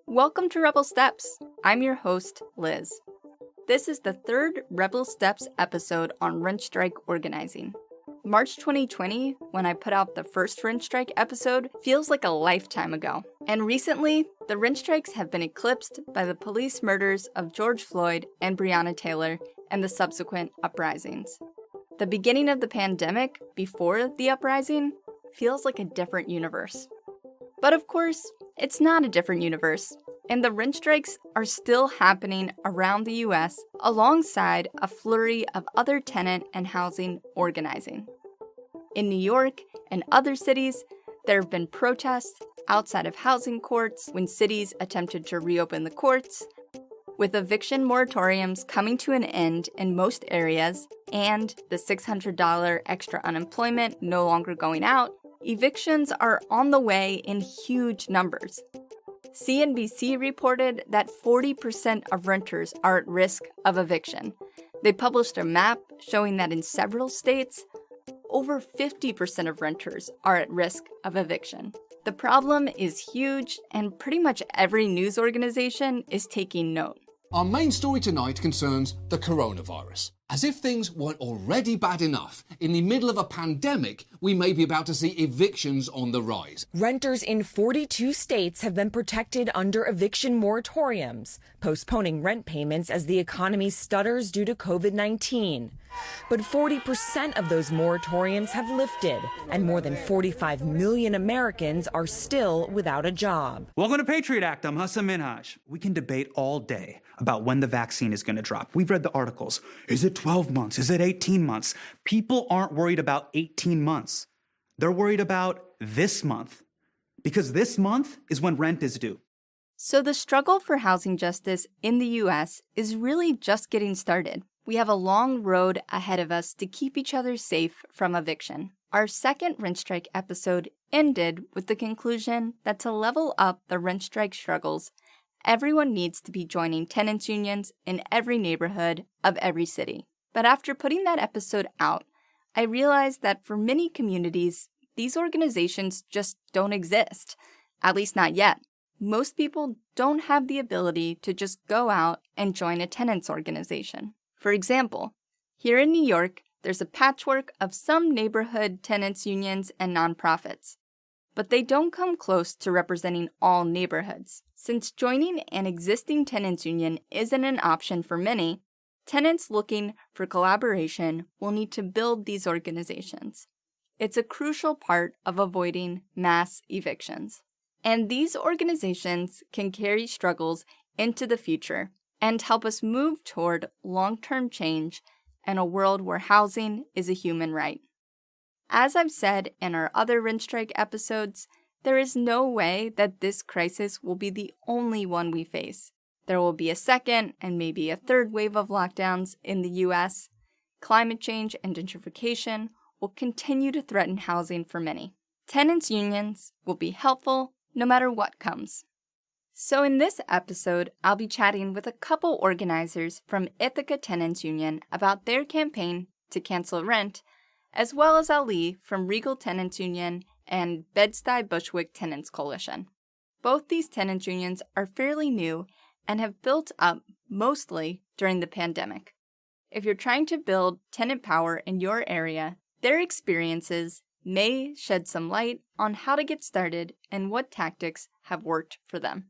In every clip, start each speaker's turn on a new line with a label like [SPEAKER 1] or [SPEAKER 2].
[SPEAKER 1] Welcome to Rebel Steps. I'm your host, Liz. This is the third Rebel Steps episode on rent strike organizing. March 2020, when I put out the first rent strike episode, feels like a lifetime ago. And recently, the rent strikes have been eclipsed by the police murders of George Floyd and Breonna Taylor and the subsequent uprisings. The beginning of the pandemic, before the uprising, feels like a different universe. But of course, it's not a different universe, and the rent strikes are still happening around the US alongside a flurry of other tenant and housing organizing. In New York and other cities, there have been protests outside of housing courts when cities attempted to reopen the courts. With eviction moratoriums coming to an end in most areas and the $600 extra unemployment no longer going out, evictions are on the way in huge numbers. CNBC reported that 40% of renters are at risk of eviction. They published a map showing that in several states, over 50% of renters are at risk of eviction. The problem is huge, and pretty much every news organization is taking note.
[SPEAKER 2] Our main story tonight concerns the coronavirus. As if things weren't already bad enough, in the middle of a pandemic, we may be about to see evictions on the rise.
[SPEAKER 3] Renters in 42 states have been protected under eviction moratoriums, postponing rent payments as the economy stutters due to COVID-19. But 40% of those moratoriums have lifted, and more than 45 million Americans are still without a job.
[SPEAKER 4] Welcome to Patriot Act. I'm Hassan Minhaj. We can debate all day about when the vaccine is going to drop. We've read the articles. Is it 12 months? Is it 18 months? People aren't worried about 18 months. They're worried about this month, because this month is when rent is due.
[SPEAKER 1] So the struggle for housing justice in the US is really just getting started. We have a long road ahead of us to keep each other safe from eviction. Our second rent strike episode ended with the conclusion that to level up the rent strike struggles, everyone needs to be joining tenants unions in every neighborhood of every city. But after putting that episode out, I realized that for many communities, these organizations just don't exist, at least not yet. Most people don't have the ability to just go out and join a tenants organization. For example, here in New York, there's a patchwork of some neighborhood tenants unions and nonprofits, but they don't come close to representing all neighborhoods. Since joining an existing tenants union isn't an option for many, tenants looking for collaboration will need to build these organizations. It's a crucial part of avoiding mass evictions. And these organizations can carry struggles into the future and help us move toward long-term change and a world where housing is a human right. As I've said in our other rent strike episodes, there is no way that this crisis will be the only one we face. There will be a second and maybe a third wave of lockdowns in the US. Climate change and gentrification will continue to threaten housing for many. Tenants unions will be helpful no matter what comes. So in this episode, I'll be chatting with a couple organizers from Ithaca Tenants Union about their campaign to cancel rent, as well as Ali from Regal Tenants Union and Bed-Stuy Bushwick Tenants Coalition. Both these tenants unions are fairly new and have built up mostly during the pandemic. If you're trying to build tenant power in your area, their experiences may shed some light on how to get started and what tactics have worked for them.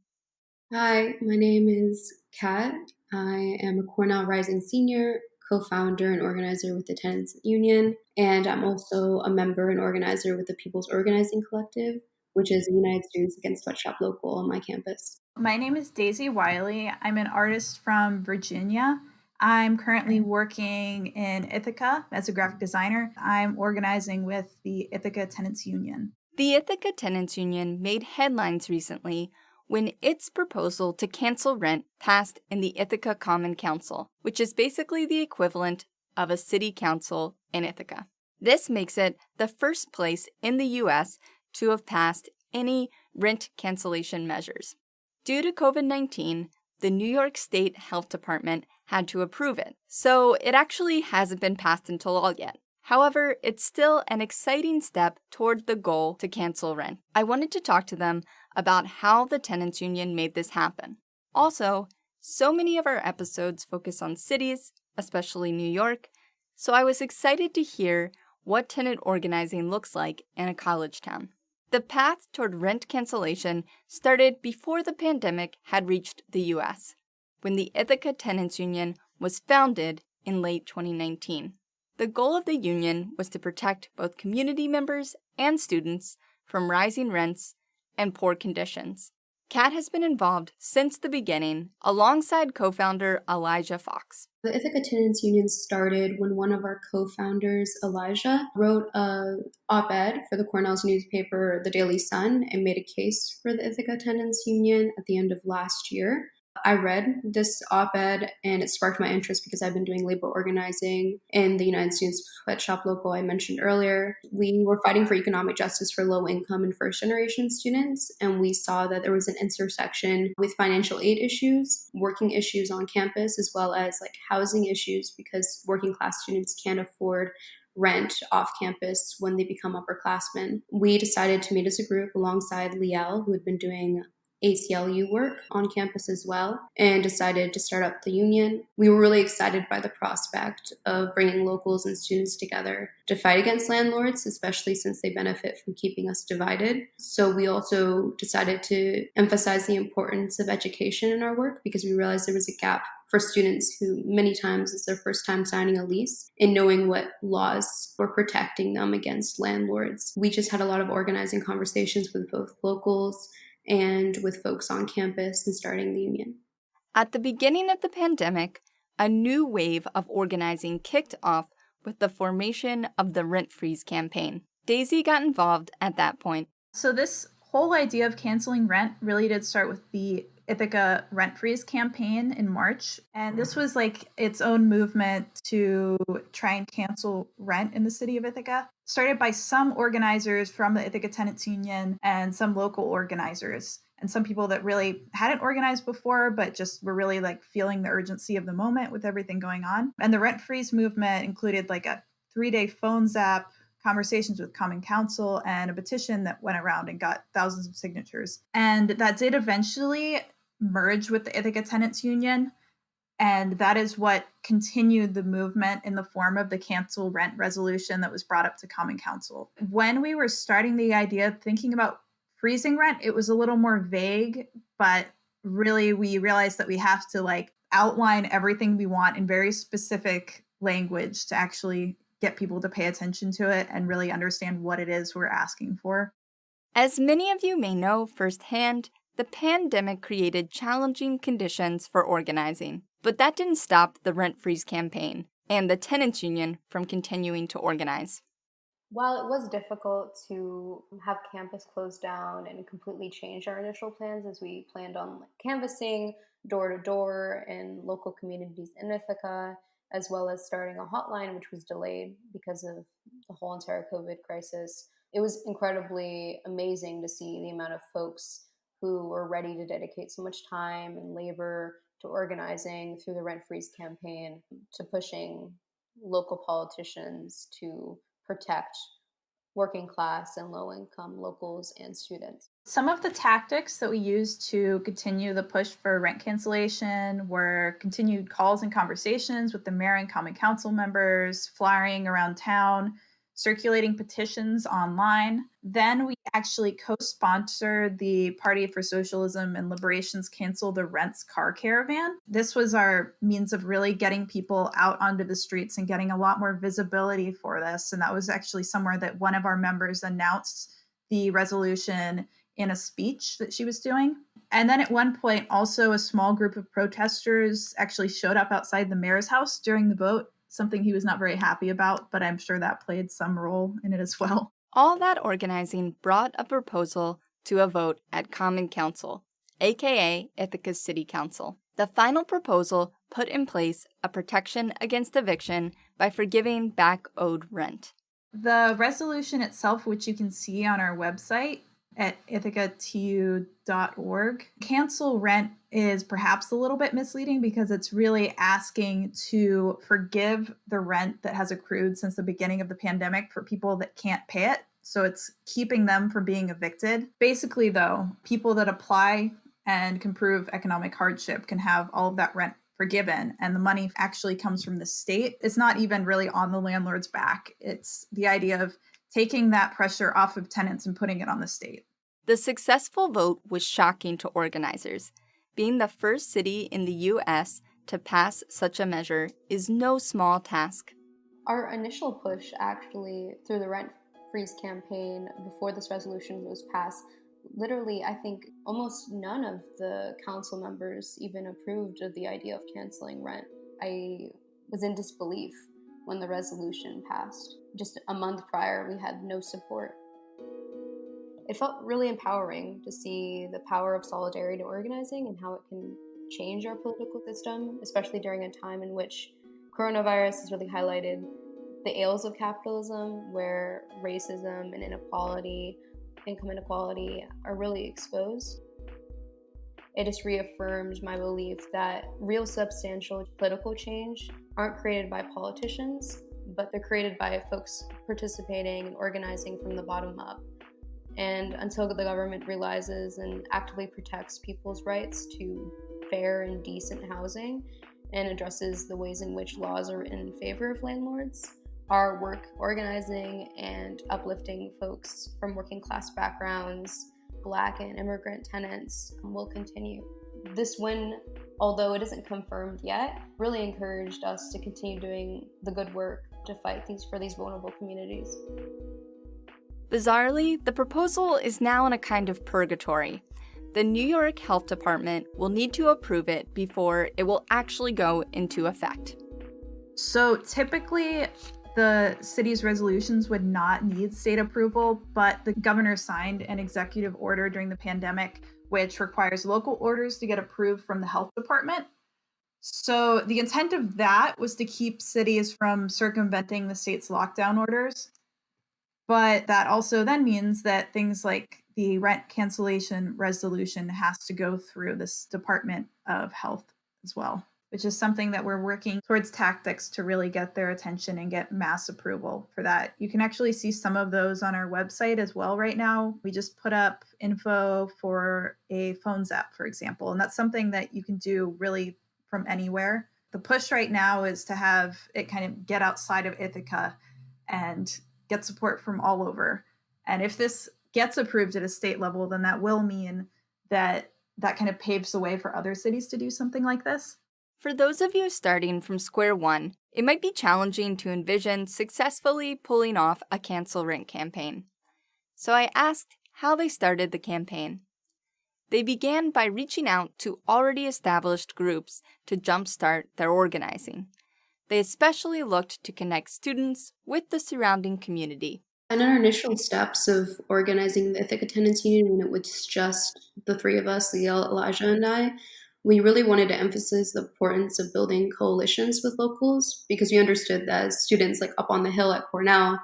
[SPEAKER 5] Hi, my name is Kat. I am a Cornell Rising senior, co-founder and organizer with the Tenants Union, and I'm also a member and organizer with the People's Organizing Collective, which is a United Students Against Sweatshop local on my campus.
[SPEAKER 6] My name is Daisy Wiley. I'm an artist from Virginia. I'm currently working in Ithaca as a graphic designer. I'm organizing with the Ithaca Tenants Union.
[SPEAKER 1] The Ithaca Tenants Union made headlines recently when its proposal to cancel rent passed in the Ithaca Common Council, which is basically the equivalent of a city council in Ithaca. This makes it the first place in the U.S. to have passed any rent cancellation measures. Due to COVID-19, the New York State Health Department had to approve it, so it actually hasn't been passed into law yet. However, it's still an exciting step toward the goal to cancel rent. I wanted to talk to them about how the tenants union made this happen. Also, so many of our episodes focus on cities, especially New York, so I was excited to hear what tenant organizing looks like in a college town. The path toward rent cancellation started before the pandemic had reached the U.S., when the Ithaca Tenants Union was founded in late 2019. The goal of the union was to protect both community members and students from rising rents and poor conditions. Kat has been involved since the beginning, alongside co-founder Elijah Fox.
[SPEAKER 5] The Ithaca Tenants Union started when one of our co-founders, Elijah, wrote an op-ed for the Cornell's newspaper, The Daily Sun, and made a case for the Ithaca Tenants Union at the end of last year. I read this op-ed and it sparked my interest because I've been doing labor organizing in the United Students Sweatshop local I mentioned earlier. We were fighting for economic justice for low-income and first-generation students, and we saw that there was an intersection with financial aid issues, working issues on campus, as well as housing issues, because working-class students can't afford rent off campus when they become upperclassmen. We decided to meet as a group alongside Liel, who had been doing ACLU work on campus as well, and decided to start up the union. We were really excited by the prospect of bringing locals and students together to fight against landlords, especially since they benefit from keeping us divided. So we also decided to emphasize the importance of education in our work, because we realized there was a gap for students who many times it's their first time signing a lease and knowing what laws were protecting them against landlords. We just had a lot of organizing conversations with both locals and with folks on campus and starting the union.
[SPEAKER 1] At the beginning of the pandemic, a new wave of organizing kicked off with the formation of the Rent Freeze campaign. Daisy got involved at that point.
[SPEAKER 6] So this whole idea of canceling rent really did start with the Ithaca Rent Freeze campaign in March. And this was its own movement to try and cancel rent in the city of Ithaca, started by some organizers from the Ithaca Tenants Union and some local organizers, and some people that really hadn't organized before, but just were really feeling the urgency of the moment with everything going on. And the Rent Freeze movement included a 3-day phone zap, conversations with Common Council, and a petition that went around and got thousands of signatures. And that did eventually merge with the Ithaca Tenants Union. And that is what continued the movement in the form of the cancel rent resolution that was brought up to Common Council. When we were starting the idea of thinking about freezing rent, it was a little more vague, but really we realized that we have to outline everything we want in very specific language to actually get people to pay attention to it and really understand what it is we're asking for.
[SPEAKER 1] As many of you may know firsthand, the pandemic created challenging conditions for organizing, but that didn't stop the Rent Freeze campaign and the tenants union from continuing to organize.
[SPEAKER 5] While it was difficult to have campus closed down and completely change our initial plans, as we planned on canvassing door to door in local communities in Ithaca, as well as starting a hotline, which was delayed because of the whole entire COVID crisis, it was incredibly amazing to see the amount of folks who were ready to dedicate so much time and labor to organizing through the Rent Freeze campaign, to pushing local politicians to protect working class and low-income locals and students.
[SPEAKER 6] Some of the tactics that we used to continue the push for rent cancellation were continued calls and conversations with the mayor and common council members, flyering around town, circulating petitions online. Then we actually co-sponsored the Party for Socialism and Liberation's Cancel the Rents car caravan. This was our means of really getting people out onto the streets and getting a lot more visibility for this. And that was actually somewhere that one of our members announced the resolution in a speech that she was doing. And then at one point, also a small group of protesters actually showed up outside the mayor's house during the vote, something he was not very happy about, but I'm sure that played some role in it as well.
[SPEAKER 1] All that organizing brought a proposal to a vote at Common Council, aka Ithaca's City Council. The final proposal put in place a protection against eviction by forgiving back owed rent.
[SPEAKER 6] The resolution itself, which you can see on our website, at ithacatu.org. Cancel rent is perhaps a little bit misleading because it's really asking to forgive the rent that has accrued since the beginning of the pandemic for people that can't pay it. So it's keeping them from being evicted. Basically, though, people that apply and can prove economic hardship can have all of that rent forgiven, and the money actually comes from the state. It's not even really on the landlord's back. It's the idea of taking that pressure off of tenants and putting it on the state.
[SPEAKER 1] The successful vote was shocking to organizers. Being the first city in the U.S. to pass such a measure is no small task.
[SPEAKER 5] Our initial push, actually, through the rent freeze campaign before this resolution was passed, literally, I think almost none of the council members even approved of the idea of canceling rent. I was in disbelief when the resolution passed. Just a month prior, we had no support. It felt really empowering to see the power of solidarity organizing and how it can change our political system, especially during a time in which coronavirus has really highlighted the ills of capitalism, where racism and inequality, income inequality are really exposed. It just reaffirmed my belief that real substantial political change aren't created by politicians, but they're created by folks participating and organizing from the bottom up. And until the government realizes and actively protects people's rights to fair and decent housing and addresses the ways in which laws are in favor of landlords, our work organizing and uplifting folks from working class backgrounds, Black and immigrant tenants, will continue. This win, although it isn't confirmed yet, really encouraged us to continue doing the good work to fight for these vulnerable communities.
[SPEAKER 1] Bizarrely, the proposal is now in a kind of purgatory. The New York Health Department will need to approve it before it will actually go into effect.
[SPEAKER 6] So typically, the city's resolutions would not need state approval, but the governor signed an executive order during the pandemic, which requires local orders to get approved from the health department. So the intent of that was to keep cities from circumventing the state's lockdown orders. But that also then means that things like the rent cancellation resolution has to go through this Department of Health as well, which is something that we're working towards tactics to really get their attention and get mass approval for that. You can actually see some of those on our website as well right now. We just put up info for a phones app, for example, and that's something that you can do really from anywhere. The push right now is to have it kind of get outside of Ithaca and get support from all over. And if this gets approved at a state level, then that will mean that kind of paves the way for other cities to do something like this.
[SPEAKER 1] For those of you starting from square one, it might be challenging to envision successfully pulling off a cancel rent campaign. So I asked how they started the campaign. They began by reaching out to already established groups to jumpstart their organizing. They especially looked to connect students with the surrounding community.
[SPEAKER 5] And in our initial steps of organizing the Ithaca Tenants Union, when it was just the three of us, Leah, Elijah, and I, we really wanted to emphasize the importance of building coalitions with locals, because we understood that as students like up on the hill at Cornell,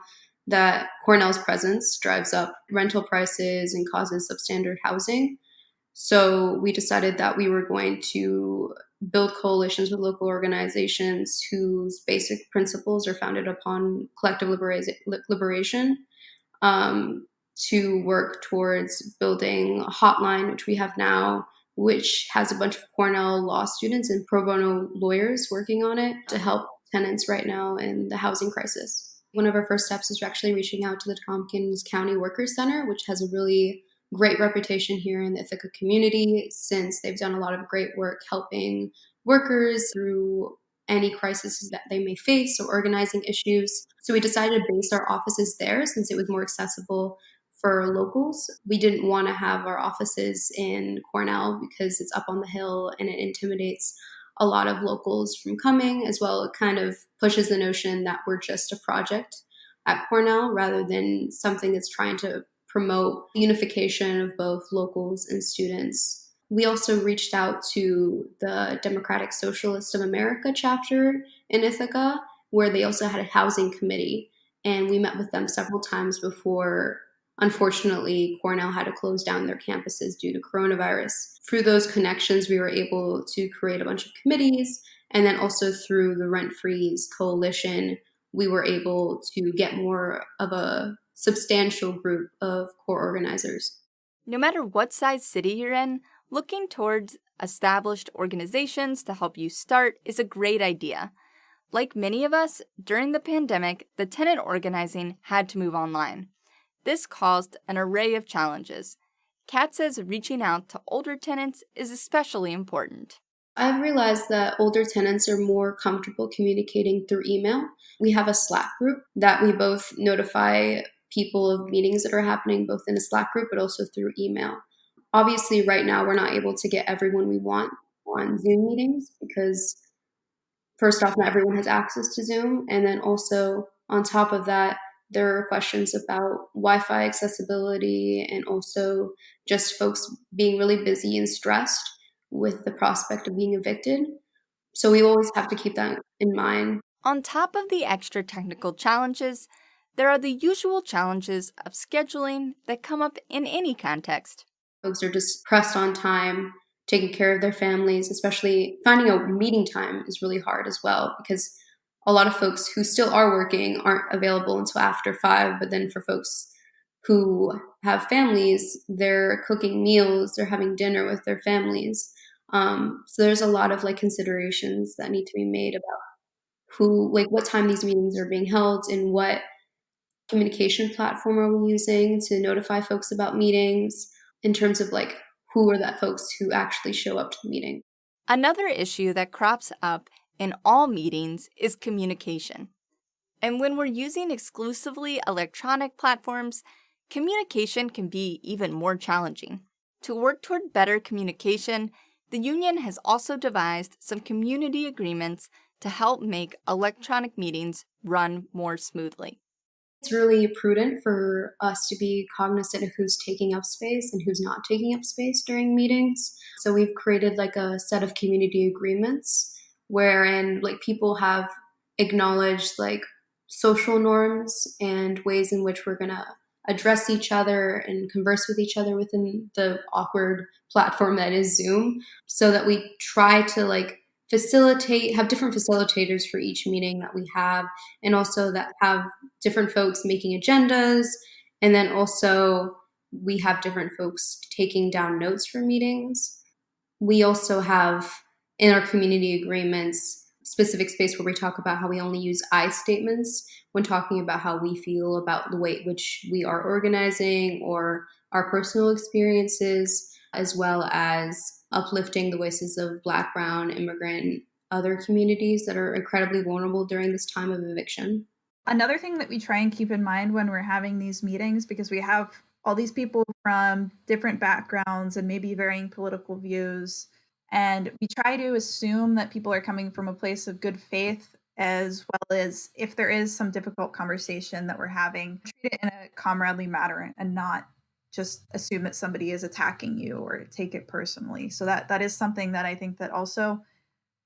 [SPEAKER 5] that Cornell's presence drives up rental prices and causes substandard housing. So we decided that we were going to build coalitions with local organizations whose basic principles are founded upon collective liberation, to work towards building a hotline, which we have now, which has a bunch of Cornell law students and pro bono lawyers working on it to help tenants right now in the housing crisis. One of our first steps is actually reaching out to the Tompkins County Workers Center, which has a really great reputation here in the Ithaca community, since they've done a lot of great work helping workers through any crises that they may face or organizing issues. So we decided to base our offices there since it was more accessible for locals. We didn't want to have our offices in Cornell because it's up on the hill and it intimidates a lot of locals from coming, as well. It kind of pushes the notion that we're just a project at Cornell rather than something that's trying to promote unification of both locals and students. We also reached out to the Democratic Socialist of America chapter in Ithaca, where they also had a housing committee. And we met with them several times before Unfortunately, Cornell had to close down their campuses due to coronavirus. Through those connections, we were able to create a bunch of committees. And then also through the Rent Freeze Coalition, we were able to get more of a substantial group of core organizers.
[SPEAKER 1] No matter what size city you're in, looking towards established organizations to help you start is a great idea. Like many of us, during the pandemic, the tenant organizing had to move online. This caused an array of challenges. Kat says reaching out to older tenants is especially important.
[SPEAKER 5] I've realized that older tenants are more comfortable communicating through email. We have a Slack group that we both notify people of meetings that are happening both in a Slack group but also through email. Obviously, right now, we're not able to get everyone we want on Zoom meetings because, first off, not everyone has access to Zoom. And then also, on top of that, there are questions about Wi-Fi accessibility and also just folks being really busy and stressed with the prospect of being evicted. So we always have to keep that in mind.
[SPEAKER 1] On top of the extra technical challenges, there are the usual challenges of scheduling that come up in any context.
[SPEAKER 5] Folks are just pressed on time, taking care of their families, especially finding a meeting time is really hard as well because a lot of folks who still are working aren't available until after 5, but then for folks who have families, they're cooking meals, they're having dinner with their families. So there's a lot of considerations that need to be made about what time these meetings are being held and what communication platform are we using to notify folks about meetings in terms of who are that folks who actually show up to the meeting.
[SPEAKER 1] Another issue that crops up in all meetings is communication. And when we're using exclusively electronic platforms, communication can be even more challenging. To work toward better communication, the union has also devised some community agreements to help make electronic meetings run more smoothly.
[SPEAKER 5] It's really prudent for us to be cognizant of who's taking up space and who's not taking up space during meetings. So we've created a set of community agreements wherein people have acknowledged social norms and ways in which we're going to address each other and converse with each other within the awkward platform that is Zoom, so that we try to have different facilitators for each meeting that we have, and also that have different folks making agendas, and then also we have different folks taking down notes for meetings. We also have in our community agreements specific space where we talk about how we only use I statements when talking about how we feel about the way in which we are organizing or our personal experiences, as well as uplifting the voices of Black, Brown, immigrant, other communities that are incredibly vulnerable during this time of eviction.
[SPEAKER 6] Another thing that we try and keep in mind when we're having these meetings, because we have all these people from different backgrounds and maybe varying political views, and we try to assume that people are coming from a place of good faith, as well as if there is some difficult conversation that we're having, treat it in a comradely manner and not just assume that somebody is attacking you or take it personally. So that is something that I think that also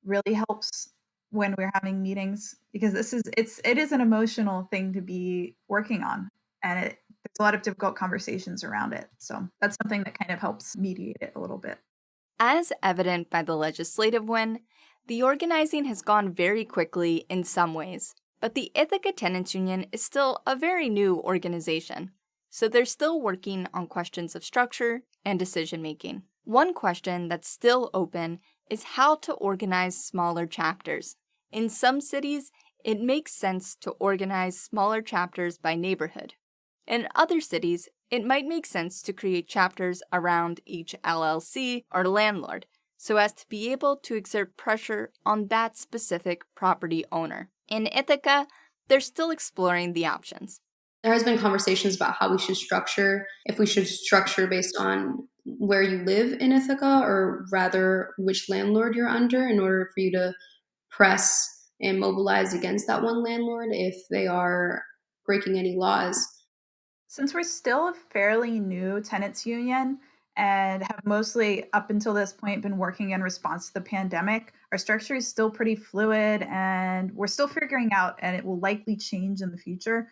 [SPEAKER 6] really helps when we're having meetings, because it is an emotional thing to be working on, and there's a lot of difficult conversations around it. So that's something that kind of helps mediate it a little bit.
[SPEAKER 1] As evident by the legislative win, the organizing has gone very quickly in some ways, but the Ithaca Tenants Union is still a very new organization, so they're still working on questions of structure and decision-making. One question that's still open is how to organize smaller chapters. In some cities, it makes sense to organize smaller chapters by neighborhood. In other cities, it might make sense to create chapters around each LLC or landlord, so as to be able to exert pressure on that specific property owner. In Ithaca, they're still exploring the options.
[SPEAKER 5] There has been conversations about how we should structure, if we should structure based on where you live in Ithaca, or rather which landlord you're under, in order for you to press and mobilize against that one landlord if they are breaking any laws.
[SPEAKER 6] Since we're still a fairly new tenants union and have mostly up until this point been working in response to the pandemic, our structure is still pretty fluid and we're still figuring out, and it will likely change in the future.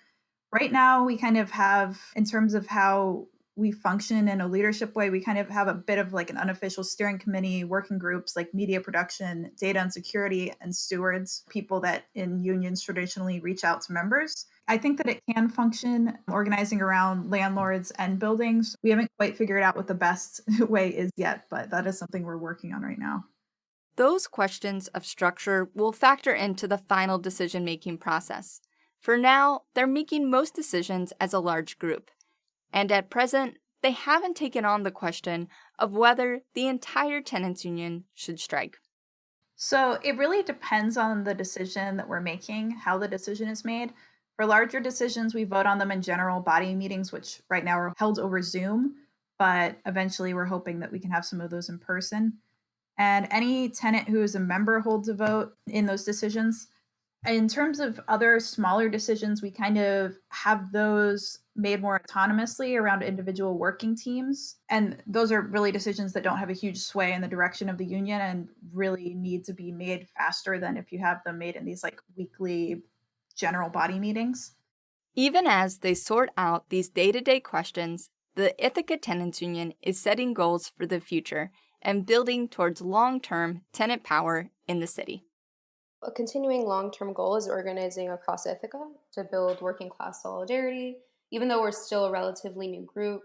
[SPEAKER 6] Right now, we kind of have, in terms of how we function in a leadership way, we kind of have a bit of like an unofficial steering committee, working groups like media production, data and security, and stewards, people that in unions traditionally reach out to members. I think that it can function organizing around landlords and buildings. We haven't quite figured out what the best way is yet, but that is something we're working on right now.
[SPEAKER 1] Those questions of structure will factor into the final decision-making process. For now, they're making most decisions as a large group. And at present, they haven't taken on the question of whether the entire tenants union should strike.
[SPEAKER 6] So it really depends on the decision that we're making, how the decision is made. For larger decisions, we vote on them in general body meetings, which right now are held over Zoom, but eventually we're hoping that we can have some of those in person. And any tenant who is a member holds a vote in those decisions. In terms of other smaller decisions, we kind of have those made more autonomously around individual working teams. And those are really decisions that don't have a huge sway in the direction of the union and really need to be made faster than if you have them made in these like weekly general body meetings.
[SPEAKER 1] Even as they sort out these day-to-day questions, the Ithaca Tenants Union is setting goals for the future and building towards long-term tenant power in the city.
[SPEAKER 5] A continuing long-term goal is organizing across Ithaca to build working class solidarity. Even though we're still a relatively new group,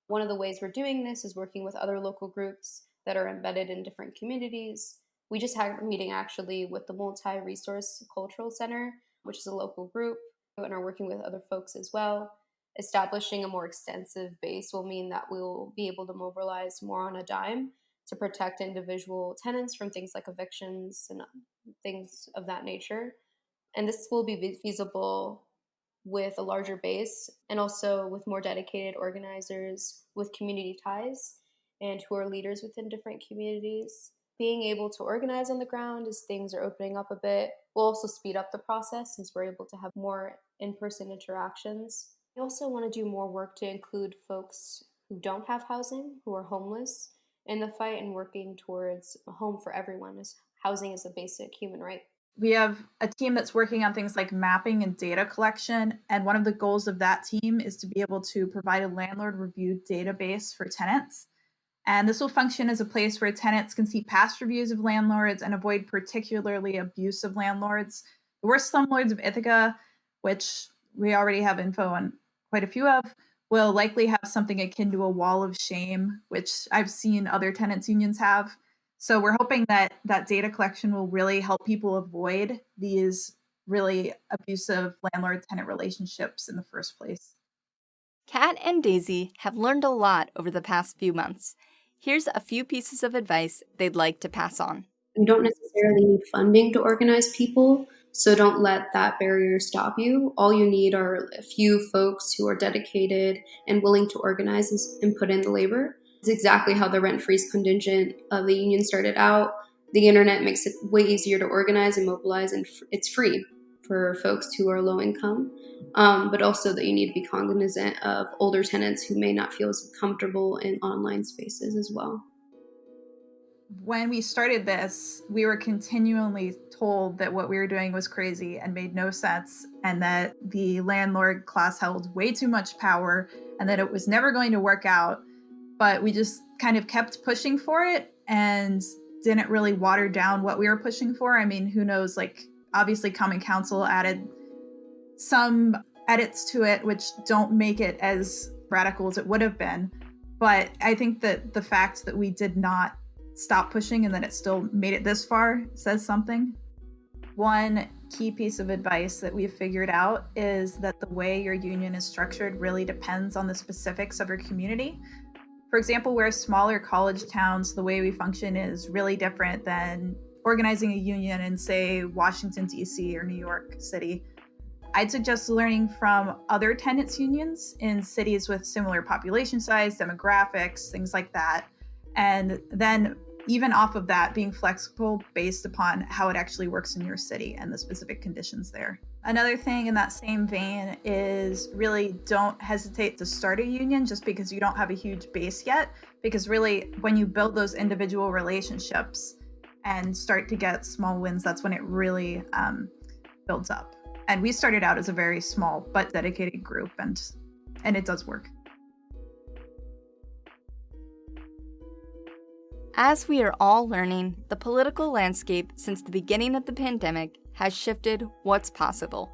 [SPEAKER 5] one of the ways we're doing this is working with other local groups that are embedded in different communities. We just had a meeting actually with the Multi-Resource Cultural Center, which is a local group, and are working with other folks as well. Establishing a more extensive base will mean that we'll be able to mobilize more on a dime to protect individual tenants from things like evictions and things of that nature. And this will be feasible with a larger base and also with more dedicated organizers with community ties and who are leaders within different communities. Being able to organize on the ground as things are opening up a bit will also speed up the process since we're able to have more in-person interactions. We also want to do more work to include folks who don't have housing, who are homeless, in the fight and working towards a home for everyone, as housing is a basic human right.
[SPEAKER 6] We have a team that's working on things like mapping and data collection. And one of the goals of that team is to be able to provide a landlord reviewed database for tenants. And this will function as a place where tenants can see past reviews of landlords and avoid particularly abusive landlords. The worst slumlords of Ithaca, which we already have info on quite a few of, will likely have something akin to a wall of shame, which I've seen other tenants unions have. So we're hoping that that data collection will really help people avoid these really abusive landlord-tenant relationships in the first place.
[SPEAKER 1] Kat and Daisy have learned a lot over the past few months. Here's a few pieces of advice they'd like to pass on.
[SPEAKER 5] You don't necessarily need funding to organize people, so don't let that barrier stop you. All you need are a few folks who are dedicated and willing to organize and put in the labor. It's exactly how the rent freeze contingent of the union started out. The internet makes it way easier to organize and mobilize, and it's free for folks who are low income, but also that you need to be cognizant of older tenants who may not feel as comfortable in online spaces as well.
[SPEAKER 6] When we started this, we were continually told that what we were doing was crazy and made no sense, and that the landlord class held way too much power and that it was never going to work out. But we just kind of kept pushing for it and didn't really water down what we were pushing for. I mean, who knows, like obviously Common Council added some edits to it, which don't make it as radical as it would have been. But I think that the fact that we did not stop pushing and that it still made it this far says something. One key piece of advice that we've figured out is that the way your union is structured really depends on the specifics of your community. For example, we're smaller college towns. The way we function is really different than organizing a union in, say, Washington, D.C. or New York City. I'd suggest learning from other tenants unions in cities with similar population size, demographics, things like that. And then even off of that, being flexible based upon how it actually works in your city and the specific conditions there. Another thing in that same vein is really don't hesitate to start a union just because you don't have a huge base yet, because really when you build those individual relationships and start to get small wins, that's when it really builds up. And we started out as a very small but dedicated group, and it does work.
[SPEAKER 1] As we are all learning, the political landscape since the beginning of the pandemic has shifted what's possible.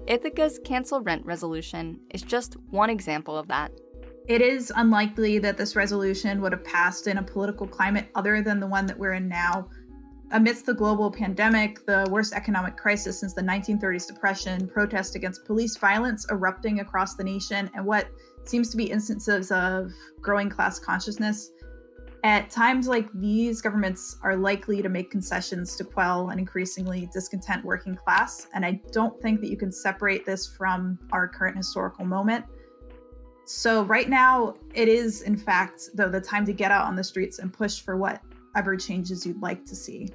[SPEAKER 1] Ithaca's cancel rent resolution is just one example of that.
[SPEAKER 6] It is unlikely that this resolution would have passed in a political climate other than the one that we're in now. Amidst the global pandemic, the worst economic crisis since the 1930s depression, protests against police violence erupting across the nation, and what seems to be instances of growing class consciousness, at times like these, governments are likely to make concessions to quell an increasingly discontent working class. And I don't think that you can separate this from our current historical moment. So right now, it is, in fact, though, the time to get out on the streets and push for whatever changes you'd like to see.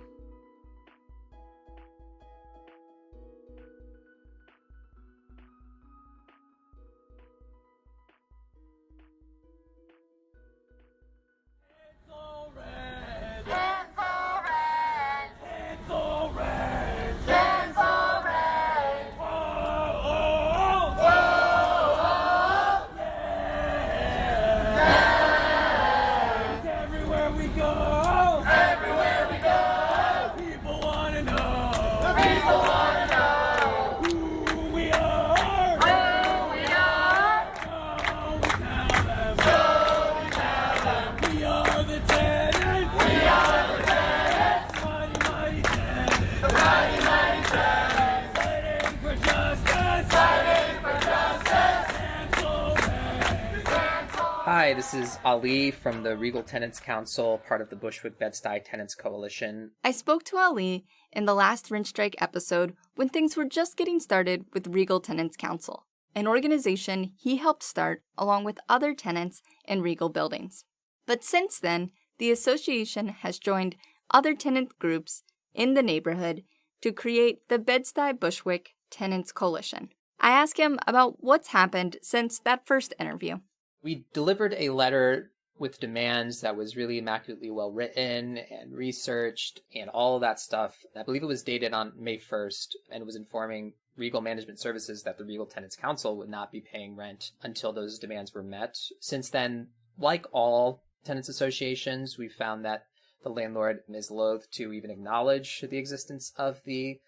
[SPEAKER 7] Hi, this is Ali from the Regal Tenants Council, part of the Bushwick-Bedstuy Tenants Coalition.
[SPEAKER 1] I spoke to Ali in the last Rent Strike episode when things were just getting started with Regal Tenants Council, an organization he helped start along with other tenants in Regal buildings. But since then, the association has joined other tenant groups in the neighborhood to create the Bed-Stuy Bushwick Tenants Coalition. I asked him about what's happened since that first interview.
[SPEAKER 7] We delivered a letter with demands that was really immaculately well written and researched and all of that stuff. I believe it was dated on May 1st, and it was informing Regal Management Services that the Regal Tenants Council would not be paying rent until those demands were met. Since then, like all tenants associations, we've found that the landlord is loath to even acknowledge the existence of the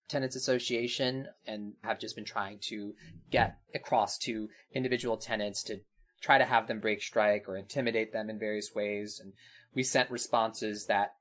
[SPEAKER 7] Tenants Association and have just been trying to get across to individual tenants to try to have them break strike or intimidate them in various ways. And we sent responses that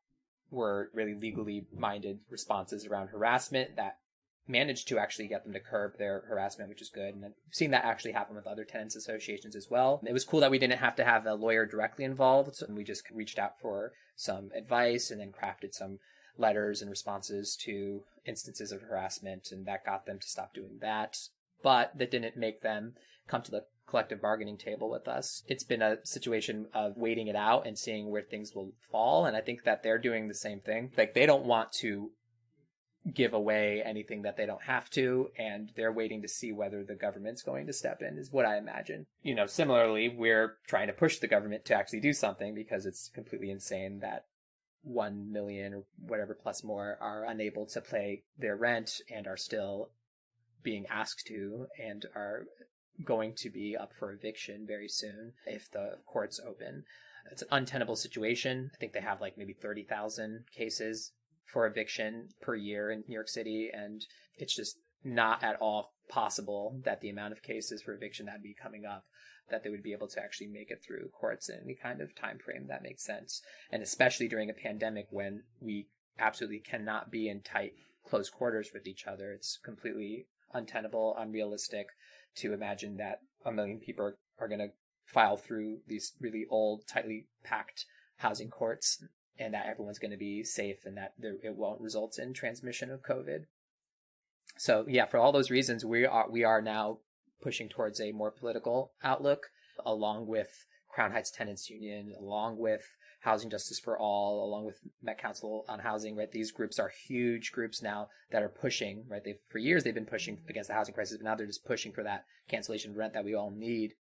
[SPEAKER 7] were really legally minded responses around harassment that managed to actually get them to curb their harassment, which is good. And I've seen that actually happen with other tenants associations as well. It was cool that we didn't have to have a lawyer directly involved, and we just reached out for some advice and then crafted some letters and responses to instances of harassment, and that got them to stop doing that. But that didn't make them come to the collective bargaining table with us. It's been a situation of waiting it out and seeing where things will fall. And I think that they're doing the same thing. Like, they don't want to give away anything that they don't have to, and they're waiting to see whether the government's going to step in, is what I imagine. You know, similarly, we're trying to push the government to actually do something because it's completely insane that 1 million or whatever plus more are unable to pay their rent and are still being asked to and are going to be up for eviction very soon if the courts open. It's an untenable situation. I think they have like maybe 30,000 cases for eviction per year in New York City, and it's just not at all possible that the amount of cases for eviction that would be coming up, that they would be able to actually make it through courts in any kind of time frame that makes sense. And especially during a pandemic when we absolutely cannot be in tight, close quarters with each other. It's completely untenable, unrealistic to imagine that 1 million people are going to file through these really old, tightly packed housing courts, and that everyone's going to be safe and that it won't result in transmission of COVID. So yeah, for all those reasons, we are now pushing towards a more political outlook, along with Crown Heights Tenants Union, along with Housing Justice for All, along with Met Council on Housing, right? These groups are huge groups now that are pushing, right? For years they've been pushing against the housing crisis, but now they're just pushing for that cancellation of rent that we all need.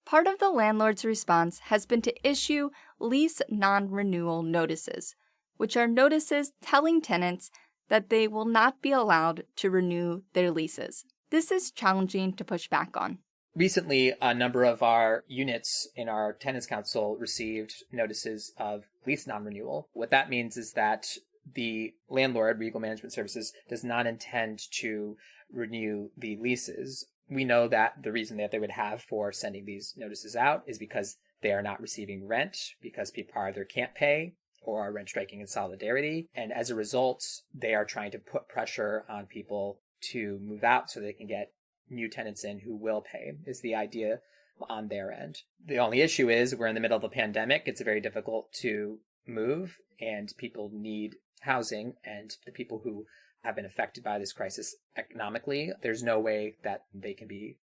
[SPEAKER 1] Part of the landlord's response has been to issue lease non-renewal notices, which are notices telling tenants that they will not be allowed to renew their leases. This is challenging to push back on.
[SPEAKER 7] Recently, a number of our units in our Tenants Council received notices of lease non-renewal. What that means is that the landlord, Regal Management Services, does not intend to renew the leases. We know that the reason that they would have for sending these notices out is because they are not receiving rent, because people either can't pay or are rent striking in solidarity. And as a result, they are trying to put pressure on people to move out so they can get new tenants in who will pay, is the idea on their end. The only issue is we're in the middle of a pandemic. It's very difficult to move, and people need housing, and the people who have been affected by this crisis economically, there's no way that they can be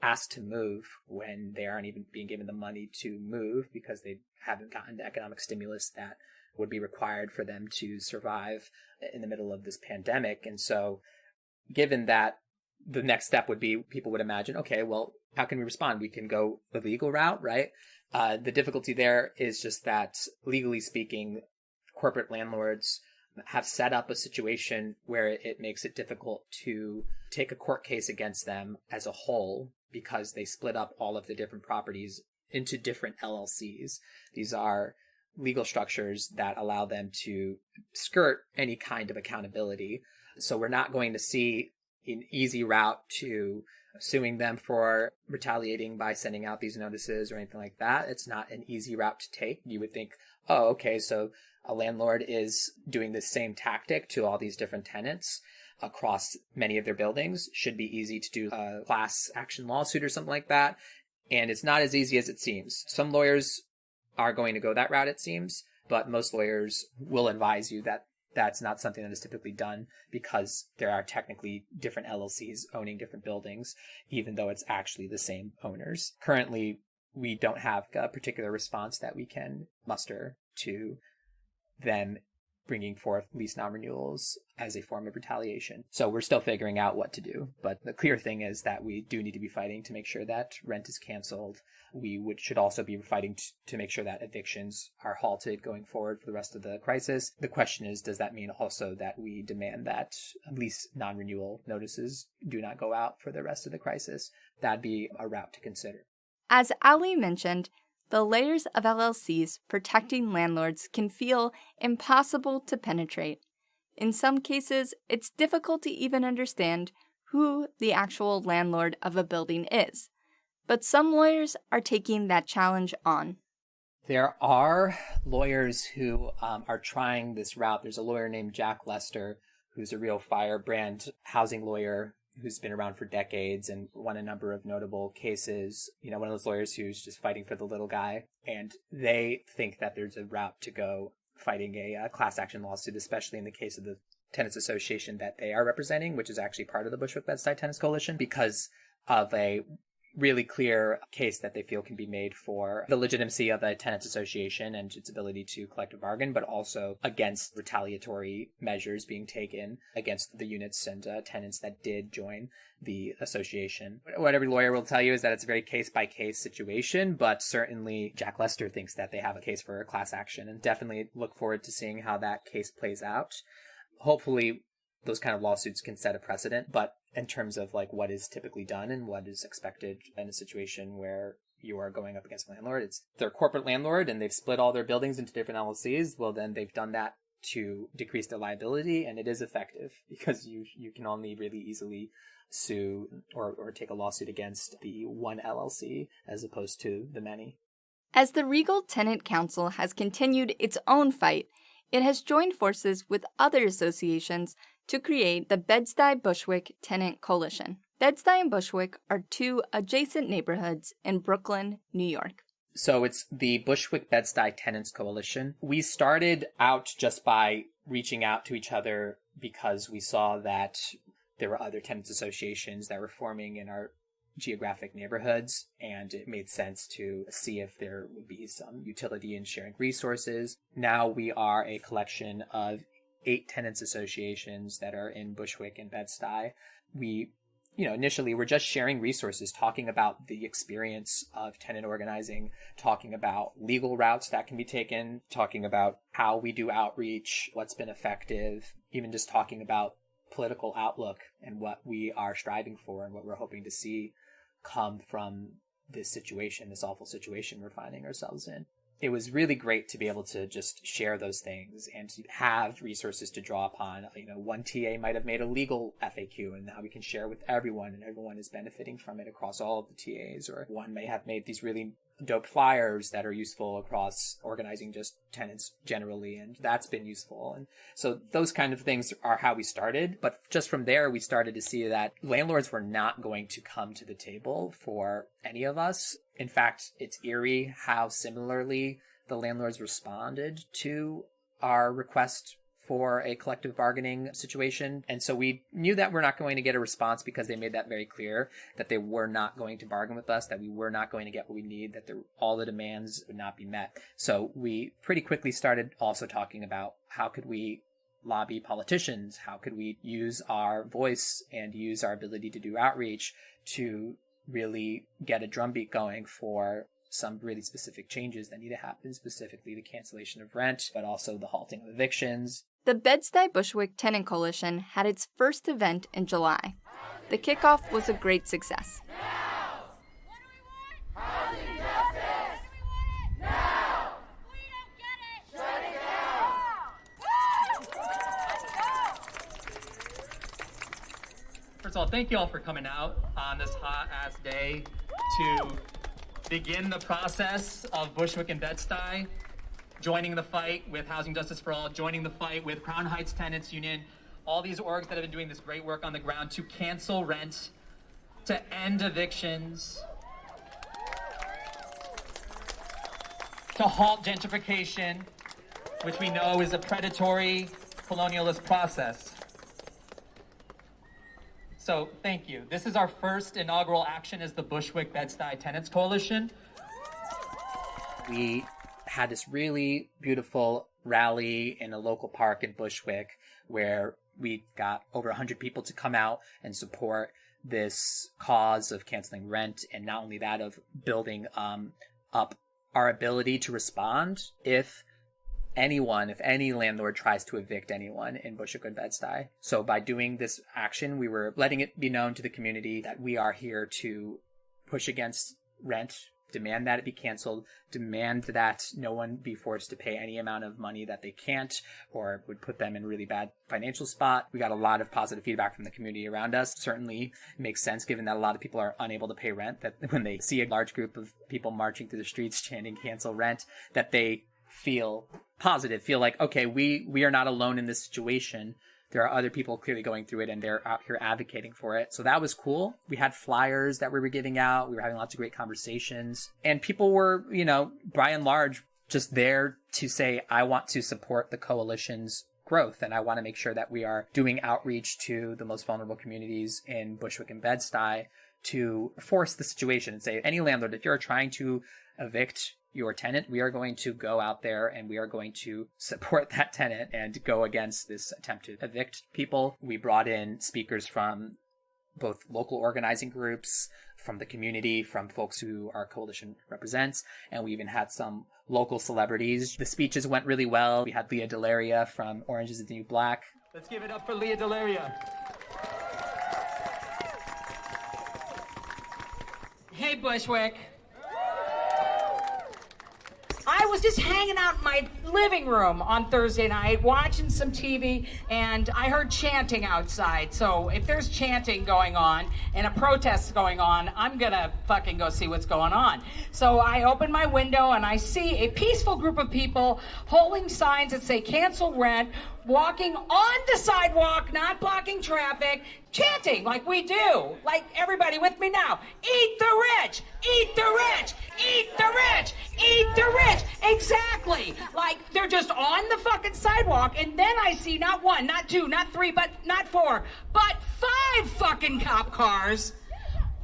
[SPEAKER 7] asked to move when they aren't even being given the money to move because they haven't gotten the economic stimulus that would be required for them to survive in the middle of this pandemic. And so given that, the next step would be people would imagine, okay, well, how can we respond? We can go the legal route, right? The difficulty there is just that, legally speaking, corporate landlords have set up a situation where it makes it difficult to take a court case against them as a whole because they split up all of the different properties into different LLCs. These are legal structures that allow them to skirt any kind of accountability. So we're not going to see an easy route to suing them for retaliating by sending out these notices or anything like that. It's not an easy route to take. You would think, oh, okay, so a landlord is doing the same tactic to all these different tenants across many of their buildings. Should be easy to do a class action lawsuit or something like that. And it's not as easy as it seems. Some lawyers are going to go that route, it seems, but most lawyers will advise you that that's not something that is typically done because there are technically different LLCs owning different buildings, even though it's actually the same owners. Currently, we don't have a particular response that we can muster to them bringing forth lease non-renewals as a form of retaliation. So we're still figuring out what to do. But the clear thing is that we do need to be fighting to make sure that rent is canceled. We should also be fighting to make sure that evictions are halted going forward for the rest of the crisis. The question is, does that mean also that we demand that lease non-renewal notices do not go out for the rest of the crisis? That'd be a route to consider.
[SPEAKER 1] As Ali mentioned, the layers of LLCs protecting landlords can feel impossible to penetrate. In some cases, it's difficult to even understand who the actual landlord of a building is. But some lawyers are taking that challenge on.
[SPEAKER 7] There are lawyers who are trying this route. There's a lawyer named Jack Lester, who's a real firebrand housing lawyer who's been around for decades and won a number of notable cases. You know, one of those lawyers who's just fighting for the little guy. And they think that there's a route to go fighting a class action lawsuit, especially in the case of the Tenants Association that they are representing, which is actually part of the Bushwick-Bedstuy Tenants Coalition, because of a really clear case that they feel can be made for the legitimacy of a tenants association and its ability to collective bargain, but also against retaliatory measures being taken against the units and tenants that did join the association. What every lawyer will tell you is that it's a very case-by-case situation, but certainly Jack Lester thinks that they have a case for a class action, and definitely look forward to seeing how that case plays out. Hopefully those kind of lawsuits can set a precedent, but in terms of like what is typically done and what is expected in a situation where you are going up against a landlord, it's their corporate landlord and they've split all their buildings into different LLCs. Well, then they've done that to decrease their liability, and it is effective because you can only really easily sue or take a lawsuit against the one LLC as opposed to the many.
[SPEAKER 1] As the Regal Tenant Council has continued its own fight, it has joined forces with other associations to create the Bed-Stuy Bushwick Tenant Coalition. Bed-Stuy and Bushwick are two adjacent neighborhoods in Brooklyn, New York.
[SPEAKER 7] So it's the Bushwick-Bedstuy Tenants Coalition. We started out just by reaching out to each other because we saw that there were other tenants associations that were forming in our geographic neighborhoods, and it made sense to see if there would be some utility in sharing resources. Now we are a collection of 8 tenants associations that are in Bushwick and Bed-Stuy. We, initially we're just sharing resources, talking about the experience of tenant organizing, talking about legal routes that can be taken, talking about how we do outreach, what's been effective, even just talking about political outlook and what we are striving for and what we're hoping to see come from this situation, this awful situation we're finding ourselves in. It was really great to be able to just share those things and to have resources to draw upon. One TA might have made a legal FAQ, and now we can share with everyone, and everyone is benefiting from it across all of the TAs. Or one may have made these really dope flyers that are useful across organizing just tenants generally, and that's been useful. And so those kind of things are how we started. But just from there, we started to see that landlords were not going to come to the table for any of us. In fact, it's eerie how similarly the landlords responded to our request for a collective bargaining situation. And so we knew that we're not going to get a response because they made that very clear, that they were not going to bargain with us, that we were not going to get what we need, that all the demands would not be met. So we pretty quickly started also talking about how could we lobby politicians, how could we use our voice and use our ability to do outreach to really get a drumbeat going for some really specific changes that need to happen, specifically the cancellation of rent, but also the halting of evictions.
[SPEAKER 1] The Bed-Stuy Bushwick Tenant Coalition had its first event in July. The kickoff was a great success.
[SPEAKER 8] First of all, thank you all for coming out on this hot-ass day to begin the process of Bushwick and Bed-Stuy, joining the fight with Housing Justice for All, joining the fight with Crown Heights Tenants Union, all these orgs that have been doing this great work on the ground to cancel rent, to end evictions, to halt gentrification, which we know is a predatory colonialist process. So thank you. This is our first inaugural action as the Bushwick-Bedstuy Tenants Coalition.
[SPEAKER 7] We had this really beautiful rally in a local park in Bushwick where we got over 100 people to come out and support this cause of canceling rent, and not only that, of building up our ability to respond if any landlord tries to evict anyone in Bushwick and Bed-Stuy. So by doing this action, we were letting it be known to the community that we are here to push against rent, demand that it be canceled, demand that no one be forced to pay any amount of money that they can't or would put them in a really bad financial spot. We got a lot of positive feedback from the community around us. Certainly makes sense given that a lot of people are unable to pay rent, that when they see a large group of people marching through the streets chanting cancel rent, that they feel positive, feel like, okay, we are not alone in this situation. There are other people clearly going through it and they're out here advocating for it. So that was cool. We had flyers that we were giving out. We were having lots of great conversations. And people were, by and large, just there to say, I want to support the coalition's growth. And I want to make sure that we are doing outreach to the most vulnerable communities in Bushwick and Bed-Stuy to force the situation and say, any landlord, if you're trying to evict your tenant, we are going to go out there and we are going to support that tenant and go against this attempt to evict people. We brought in speakers from both local organizing groups, from the community, from folks who our coalition represents, and we even had some local celebrities. The speeches went really well. We had Leah Delaria from Orange is the New Black.
[SPEAKER 8] Let's give it up for Leah Delaria.
[SPEAKER 9] Hey, Bushwick. I was just hanging out in my living room on Thursday night, watching some TV, and I heard chanting outside. So if there's chanting going on and a protest going on, I'm gonna fucking go see what's going on. So I open my window and I see a peaceful group of people holding signs that say cancel rent, walking on the sidewalk, not blocking traffic, chanting like we do. Like, everybody with me now. Eat the rich! Eat the rich! Eat the rich! Eat the rich! Exactly! Like, they're just on the fucking sidewalk, and then I see not one, not two, not three, but not four, but 5 fucking cop cars.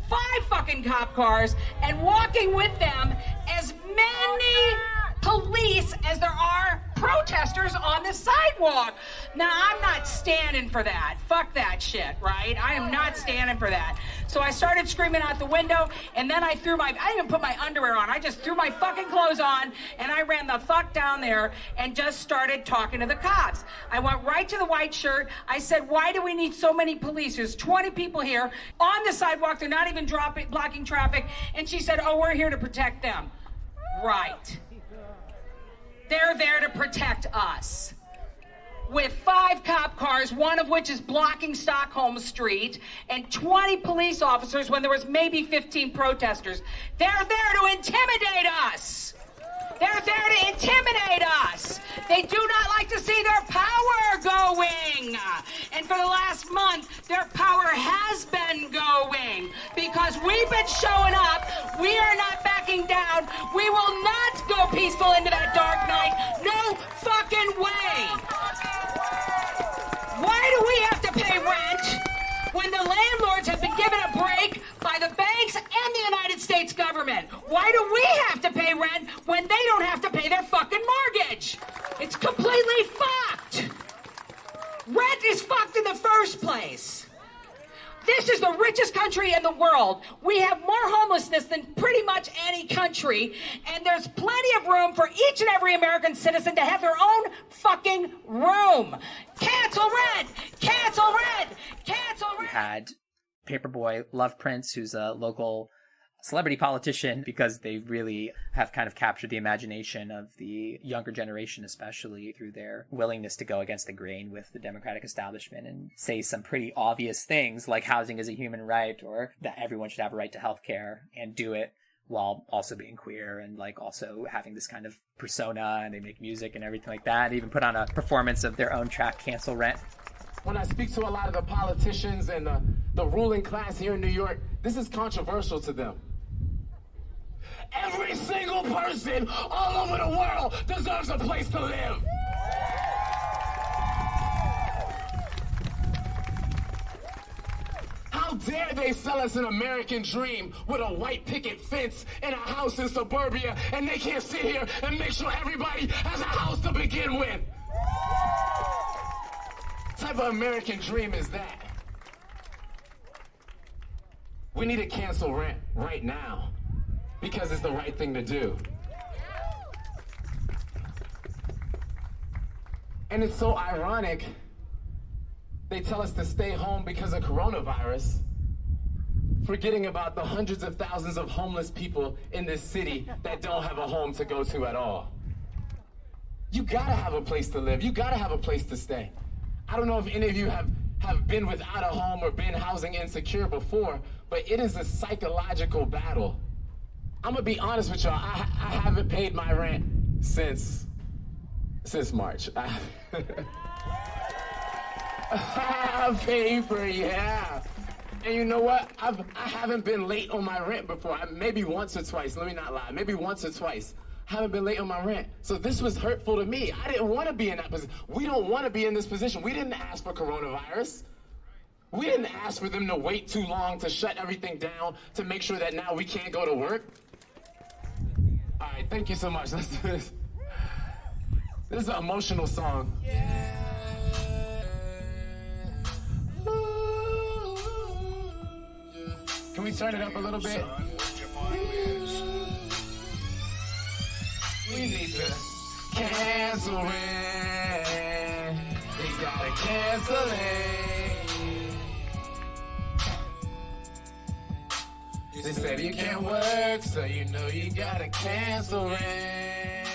[SPEAKER 9] 5 fucking cop cars, and walking with them as many police as there are protesters on the sidewalk. Now, I'm not standing for that. Fuck that shit, right? I am not standing for that. So I started screaming out the window, and then I didn't even put my underwear on. I just threw my fucking clothes on, and I ran the fuck down there and just started talking to the cops. I went right to the white shirt. I said, why do we need so many police? There's 20 people here on the sidewalk. They're not even blocking traffic. And she said, oh, we're here to protect them. Right. They're there to protect us. With 5 cop cars, one of which is blocking Stockholm Street, and 20 police officers when there was maybe 15 protesters. They're there to intimidate us. They're there to intimidate us. They do not like to see their power going. And for the last month, their power has been going because we've been showing up. We are not backing down. We will not go peaceful into that dark night. No fucking way. Why do we have to pay rent when the landlords have been given a break by the banks and the United States government? Why do we have to pay rent when they don't have to pay their fucking mortgage? It's completely fucked. Rent is fucked in the first place. This is the richest country in the world. We have more homelessness than pretty much any country, and there's plenty of room for each and every American citizen to have their own fucking room. Cancel rent! Cancel rent! Cancel rent!
[SPEAKER 7] We had Paperboy Love Prince, who's a local celebrity politician, because they really have kind of captured the imagination of the younger generation, especially through their willingness to go against the grain with the Democratic establishment and say some pretty obvious things like housing is a human right, or that everyone should have a right to health care, and do it while also being queer and like also having this kind of persona, and they make music and everything like that, and even put on a performance of their own track, Cancel Rent.
[SPEAKER 10] When I speak to a lot of the politicians and the ruling class here in New York, this is controversial to them. Every single person all over the world deserves a place to live. How dare they sell us an American dream with a white picket fence and a house in suburbia, and they can't sit here and make sure everybody has a house to begin with? What type of American dream is that? We need to cancel rent right now, because it's the right thing to do. And it's so ironic. They tell us to stay home because of coronavirus, forgetting about the hundreds of thousands of homeless people in this city that don't have a home to go to at all. You gotta have a place to live. You gotta have a place to stay. I don't know if any of you have been without a home or been housing insecure before, but it is a psychological battle. I'm gonna be honest with y'all, I haven't paid my rent since March. I paid for it, yeah. And you know what? I haven't been late on my rent before. Maybe once or twice, let me not lie. Maybe once or twice. I haven't been late on my rent. So this was hurtful to me. I didn't want to be in that position. We don't want to be in this position. We didn't ask for coronavirus. We didn't ask for them to wait too long to shut everything down to make sure that now we can't go to work. All right, thank you so much. Let's do this. This is an emotional song. Can we turn it up a little bit? We need to cancel it. We gotta cancel it. They said you can't work, so you know you gotta cancel it.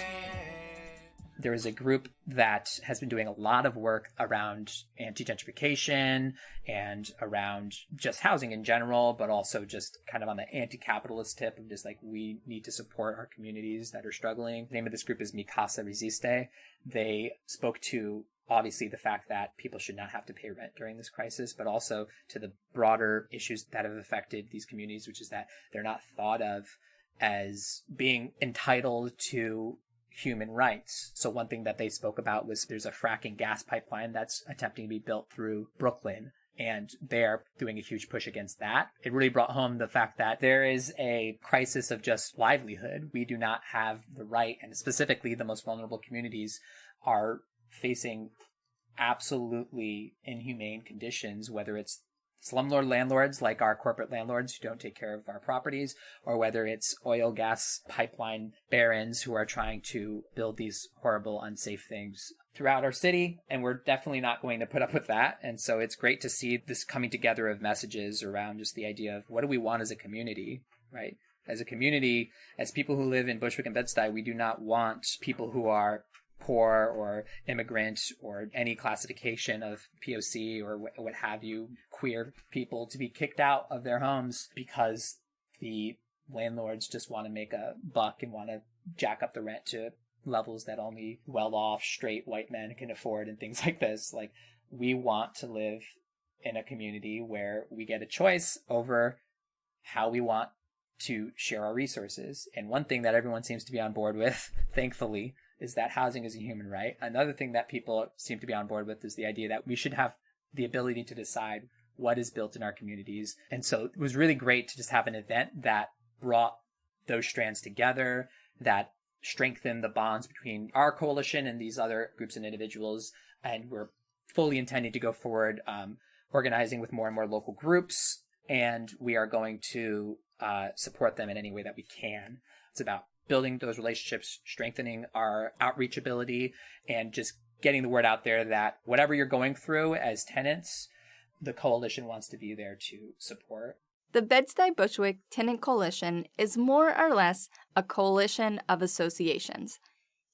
[SPEAKER 7] There is a group that has been doing a lot of work around anti-gentrification and around just housing in general, but also just kind of on the anti-capitalist tip of just like, we need to support our communities that are struggling. The name of this group is Mi Casa Resiste. They spoke to obviously the fact that people should not have to pay rent during this crisis, but also to the broader issues that have affected these communities, which is that they're not thought of as being entitled to human rights. So one thing that they spoke about was there's a fracking gas pipeline that's attempting to be built through Brooklyn. and they're doing a huge push against that. It really brought home the fact that there is a crisis of just livelihood. We do not have the right, and specifically the most vulnerable communities are facing absolutely inhumane conditions, whether it's slumlord landlords like our corporate landlords who don't take care of our properties, or whether it's oil gas pipeline barons who are trying to build these horrible, unsafe things throughout our city. And we're definitely not going to put up with that. And so it's great to see this coming together of messages around just the idea of what do we want as a community, right? As a community, as people who live in Bushwick and Bed-Stuy, we do not want people who are poor or immigrant or any classification of POC or what have you, queer people, to be kicked out of their homes because the landlords just want to make a buck and want to jack up the rent to levels that only well-off straight white men can afford and things like this. Like, we want to live in a community where we get a choice over how we want to share our resources. And one thing that everyone seems to be on board with, thankfully, is that housing is a human right. Another thing that people seem to be on board with is the idea that we should have the ability to decide what is built in our communities. And so it was really great to just have an event that brought those strands together, that strengthened the bonds between our coalition and these other groups and individuals. And we're fully intending to go forward, organizing with more and more local groups. And we are going to support them in any way that we can. It's about building those relationships, strengthening our outreach ability, and just getting the word out there that whatever you're going through as tenants, the coalition wants to be there to support.
[SPEAKER 1] The Bed-Stuy Bushwick Tenant Coalition is more or less a coalition of associations.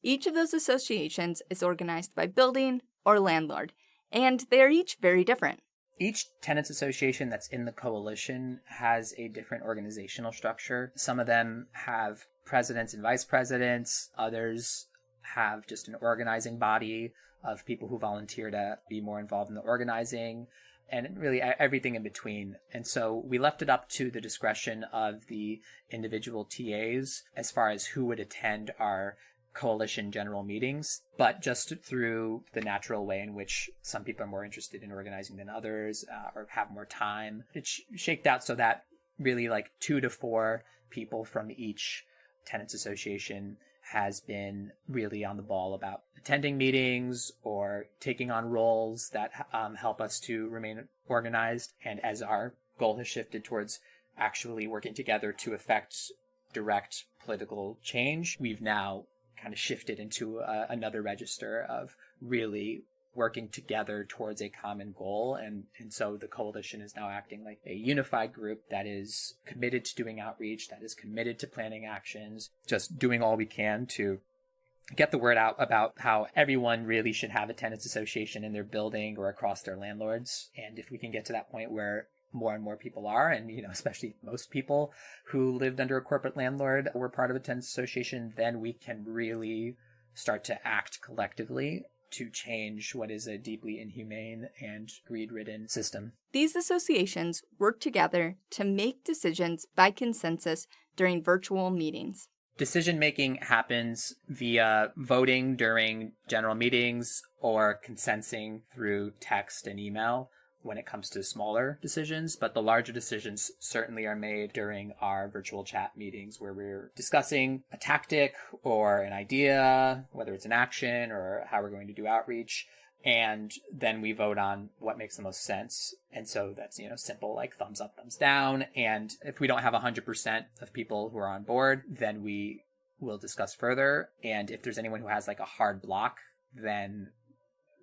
[SPEAKER 1] Each of those associations is organized by building or landlord, and they are each very different.
[SPEAKER 7] Each tenants association that's in the coalition has a different organizational structure. Some of them have presidents and vice presidents. Others have just an organizing body of people who volunteer to be more involved in the organizing, and really everything in between. And so we left it up to the discretion of the individual TAs as far as who would attend our coalition general meetings, but just through the natural way in which some people are more interested in organizing than others, or have more time. It shaked out so that really like 2 to 4 people from each tenants association has been really on the ball about attending meetings or taking on roles that help us to remain organized. And as our goal has shifted towards actually working together to affect direct political change, we've now kind of shifted into another register of really working together towards a common goal. And so the coalition is now acting like a unified group that is committed to doing outreach, that is committed to planning actions, just doing all we can to get the word out about how everyone really should have a tenants association in their building or across their landlords. And if we can get to that point where more and more people are, and especially most people who lived under a corporate landlord were part of a tenants association, then we can really start to act collectively to change what is a deeply inhumane and greed-ridden system.
[SPEAKER 1] These associations work together to make decisions by consensus during virtual meetings.
[SPEAKER 7] Decision-making happens via voting during general meetings or consenting through text and email when it comes to smaller decisions, but the larger decisions certainly are made during our virtual chat meetings where we're discussing a tactic or an idea, whether it's an action or how we're going to do outreach, and then we vote on what makes the most sense. And so that's, simple, like thumbs up, thumbs down. And if we don't have 100% of people who are on board, then we will discuss further. And if there's anyone who has like a hard block, then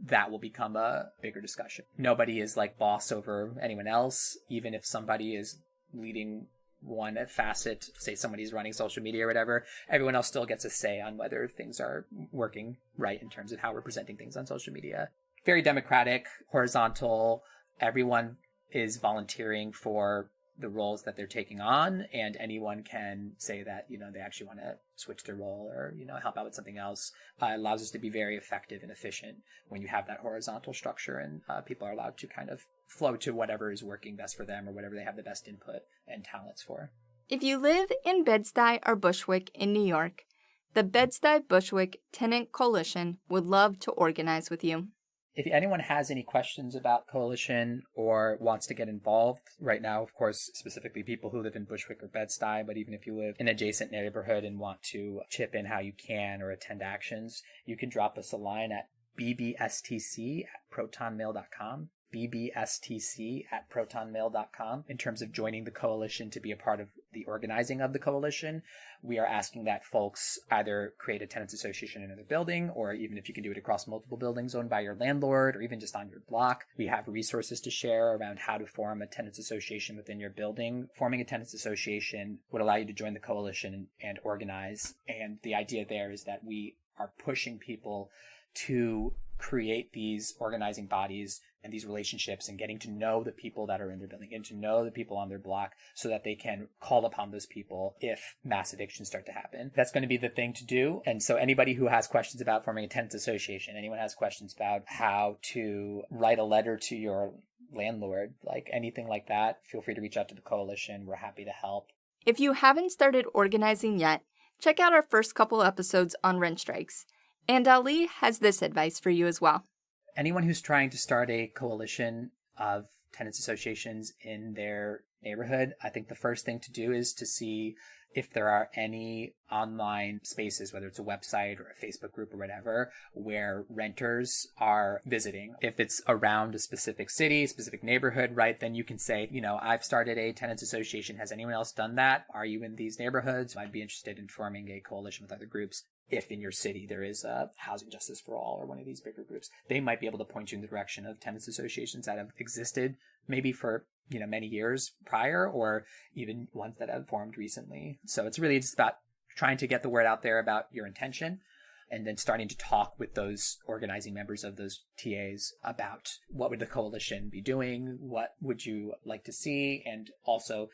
[SPEAKER 7] that will become a bigger discussion. Nobody is like boss over anyone else. Even if somebody is leading one facet, say somebody's running social media or whatever, everyone else still gets a say on whether things are working right in terms of how we're presenting things on social media. Very democratic, horizontal. Everyone is volunteering for the roles that they're taking on, and anyone can say that, they actually want to switch their role or, help out with something else. It allows us to be very effective and efficient when you have that horizontal structure, and people are allowed to kind of flow to whatever is working best for them or whatever they have the best input and talents for.
[SPEAKER 1] If you live in Bed-Stuy or Bushwick in New York, the Bed-Stuy Bushwick Tenant Coalition would love to organize with you.
[SPEAKER 7] If anyone has any questions about Coalition or wants to get involved right now, of course, specifically people who live in Bushwick or Bed-Stuy, but even if you live in an adjacent neighborhood and want to chip in how you can or attend actions, you can drop us a line at bbstc@protonmail.com. bbstc@protonmail.com. In terms of joining the coalition to be a part of the organizing of the coalition, we are asking that folks either create a tenants association in another building, or even if you can do it across multiple buildings owned by your landlord, or even just on your block. We have resources to share around how to form a tenants association within your building. Forming a tenants association would allow you to join the coalition and organize. And the idea there is that we are pushing people to create these organizing bodies and these relationships and getting to know the people that are in their building, getting to know the people on their block so that they can call upon those people if mass evictions start to happen. That's going to be the thing to do. And so anybody who has questions about forming a tenants association, anyone has questions about how to write a letter to your landlord, like anything like that, feel free to reach out to the coalition. We're happy to help.
[SPEAKER 1] If you haven't started organizing yet, check out our first couple episodes on rent strikes. And Ali has this advice for you as well.
[SPEAKER 7] Anyone who's trying to start a coalition of tenants associations in their neighborhood, I think the first thing to do is to see if there are any online spaces, whether it's a website or a Facebook group or whatever, where renters are visiting. If it's around a specific city, specific neighborhood, right, then you can say, I've started a tenants association. Has anyone else done that? Are you in these neighborhoods? I'd be interested in forming a coalition with other groups. If in your city there is a Housing Justice for All or one of these bigger groups, they might be able to point you in the direction of tenants associations that have existed maybe for many years prior, or even ones that have formed recently. So it's really just about trying to get the word out there about your intention, and then starting to talk with those organizing members of those TAs about what would the coalition be doing, what would you like to see, and also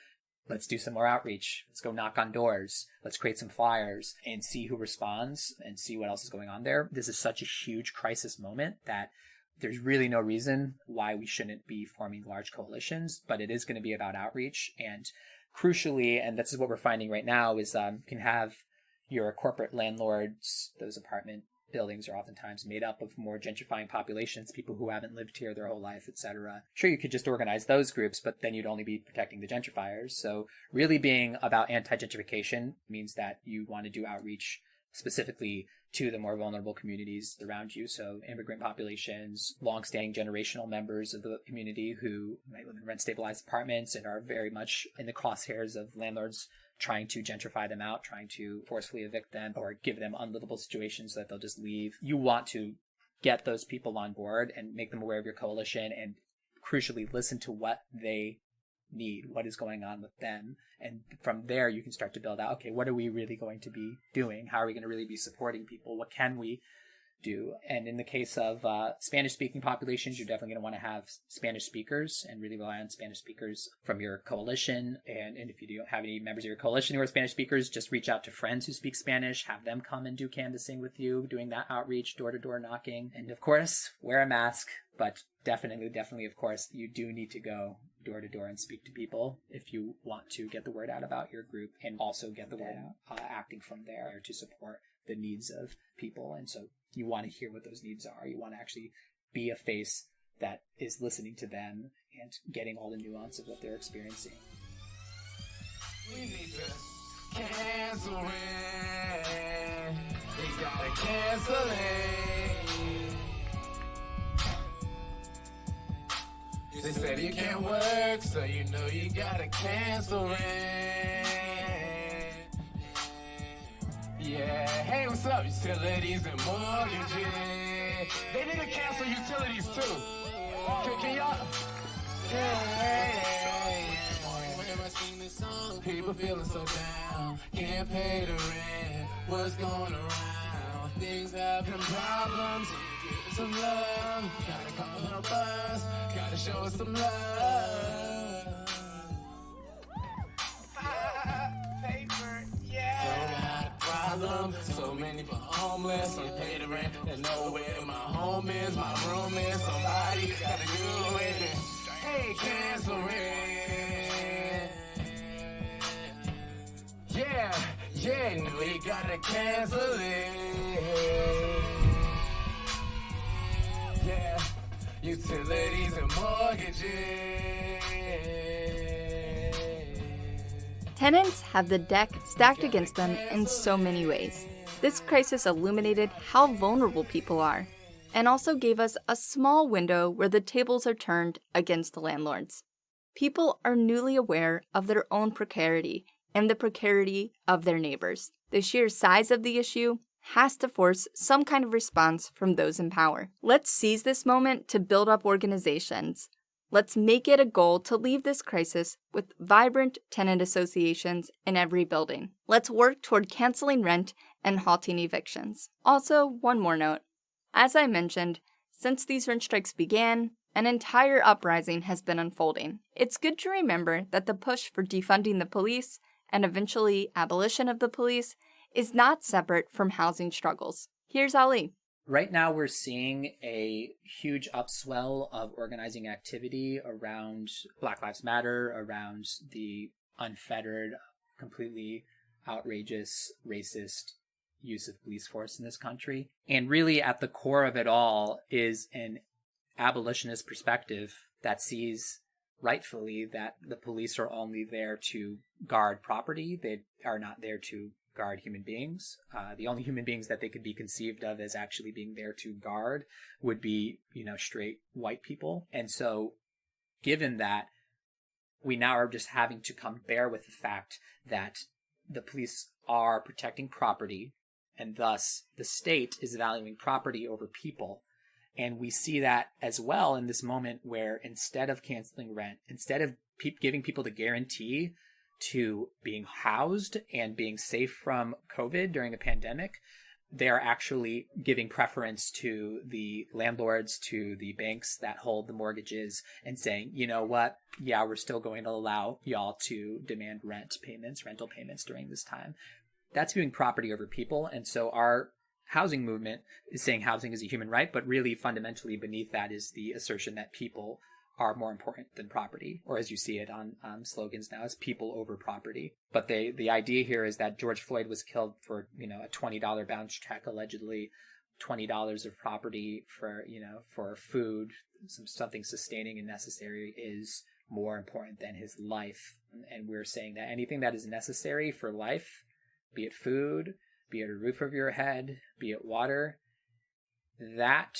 [SPEAKER 7] let's do some more outreach. Let's go knock on doors. Let's create some flyers and see who responds and see what else is going on there. This is such a huge crisis moment that there's really no reason why we shouldn't be forming large coalitions, but it is going to be about outreach. And crucially, and this is what we're finding right now, is you can have your corporate landlords, those apartment buildings are oftentimes made up of more gentrifying populations, people who haven't lived here their whole life, etc. Sure, you could just organize those groups, but then you'd only be protecting the gentrifiers. So really being about anti-gentrification means that you want to do outreach specifically to the more vulnerable communities around you. So immigrant populations, long-standing generational members of the community who might live in rent-stabilized apartments and are very much in the crosshairs of landlords trying to gentrify them out, trying to forcefully evict them or give them unlivable situations so that they'll just leave. You want to get those people on board and make them aware of your coalition, and crucially listen to what they need, what is going on with them. And from there, you can start to build out, okay, what are we really going to be doing? How are we going to really be supporting people? What can we do? And in the case of Spanish-speaking populations, you're definitely going to want to have Spanish speakers and really rely on Spanish speakers from your coalition. And if you don't have any members of your coalition who are Spanish speakers, just reach out to friends who speak Spanish, have them come and do canvassing with you, doing that outreach, door-to-door knocking. And of course, wear a mask, but definitely, of course, you do need to go door to door and speak to people if you want to get the word out about your group, and also get the word out acting from there to support the needs of people. And so you want to hear what those needs are. You want to actually be a face that is listening to them and getting all the nuance of what they're experiencing.
[SPEAKER 10] We need to cancel it. We gotta cancel it. They said you can't work, so you know you gotta cancel rent. Yeah, hey, what's up? Utilities and mortgages. They need to cancel utilities too. Can y'all? People feeling so down, can't pay the rent. What's going around? Things having problems. Some love, gotta come help us, gotta show us some love. Paper, yeah. So got a problem, so many people homeless, don't pay the rent, and know where my home is, my room is, somebody gotta do it. Hey, cancel rent. Yeah, no, you gotta cancel it. Yeah. utilities and mortgages.
[SPEAKER 1] Tenants have the deck stacked against them in so many ways. This crisis illuminated how vulnerable people are, and also gave us a small window where the tables are turned against the landlords. People are newly aware of their own precarity and the precarity of their neighbors. The sheer size of the issue has to force some kind of response from those in power. Let's seize this moment to build up organizations. Let's make it a goal to leave this crisis with vibrant tenant associations in every building. Let's work toward canceling rent and halting evictions. Also, one more note. As I mentioned, since these rent strikes began, an entire uprising has been unfolding. It's good to remember that the push for defunding the police and eventually abolition of the police is not separate from housing struggles. Here's Ali.
[SPEAKER 7] Right now, we're seeing a huge upswell of organizing activity around Black Lives Matter, around the unfettered, completely outrageous, racist use of police force in this country. And really, at the core of it all is an abolitionist perspective that sees rightfully that the police are only there to guard property. They are not there to guard human beings. The only human beings that they could be conceived of as actually being there to guard would be, straight white people. And so given that, we now are just having to come bear with the fact that the police are protecting property, and thus the state is valuing property over people. And we see that as well in this moment where instead of canceling rent, instead of giving people the guarantee to being housed and being safe from COVID during a pandemic, they are actually giving preference to the landlords, to the banks that hold the mortgages, and saying, you know what, yeah, we're still going to allow y'all to demand rental payments during this time. That's viewing property over people. And so our housing movement is saying housing is a human right, but really fundamentally beneath that is the assertion that people are more important than property, or as you see it on slogans now, as people over property. But the idea here is that George Floyd was killed for, a $20 bounce check, allegedly $20 of property for, for food, something sustaining and necessary is more important than his life. And we're saying that anything that is necessary for life, be it food, be it a roof over your head, be it water, that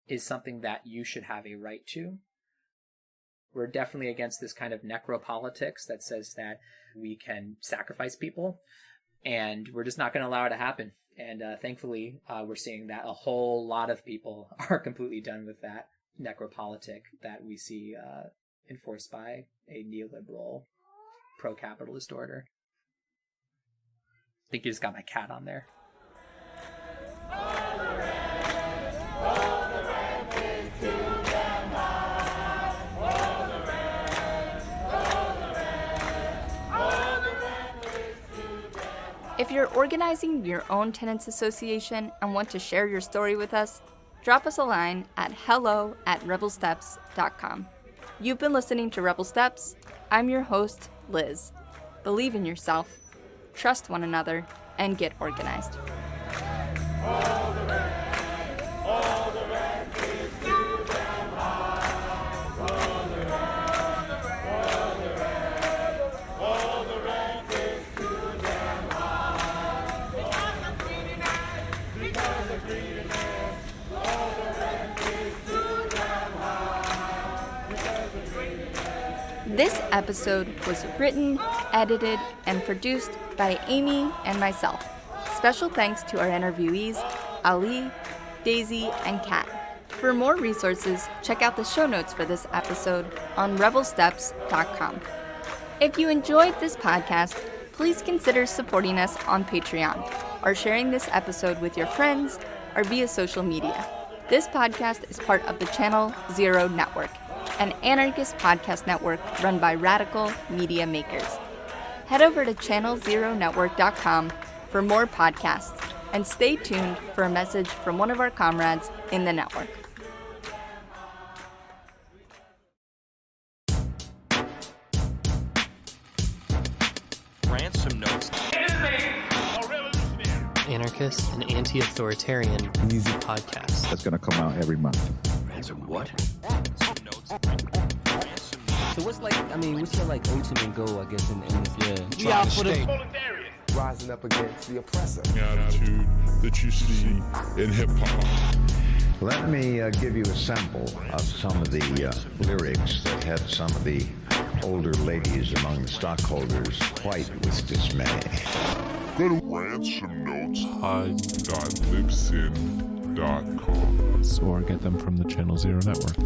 [SPEAKER 7] is something that you should have a right to. We're definitely against this kind of necropolitics that says that we can sacrifice people, and we're just not going to allow it to happen. And thankfully, we're seeing that a whole lot of people are completely done with that necropolitic that we see enforced by a neoliberal, pro-capitalist order. I think you just got my cat on there.
[SPEAKER 1] If you're organizing your own tenants association and want to share your story with us, drop us a line at hello@rebelsteps.com. You've been listening to Rebel Steps. I'm your host, Liz. Believe in yourself, trust one another, and get organized. This episode was written, edited, and produced by Amy and myself. Special thanks to our interviewees, Ali, Daisy, and Kat. For more resources, check out the show notes for this episode on rebelsteps.com. If you enjoyed this podcast, please consider supporting us on Patreon or sharing this episode with your friends or via social media. This podcast is part of the Channel Zero Network, an anarchist podcast network run by radical media makers. Head over to channelzeronetwork.com for more podcasts, and stay tuned for a message from one of our comrades in the network.
[SPEAKER 11] Ransom Notes. Anarchist and anti-authoritarian music podcast.
[SPEAKER 12] That's going to come out every month.
[SPEAKER 11] Ransom what? So what's your ultimate goal, I guess, in this? Yeah.
[SPEAKER 12] We out for the
[SPEAKER 13] rising up against the oppressor.
[SPEAKER 14] The attitude that you see in hip-hop.
[SPEAKER 15] Let me give you a sample of some of the lyrics that had some of the older ladies among the stockholders white with dismay.
[SPEAKER 14] Go to ransomnoteshigh.libsyn.com
[SPEAKER 16] or get them from the Channel Zero Network.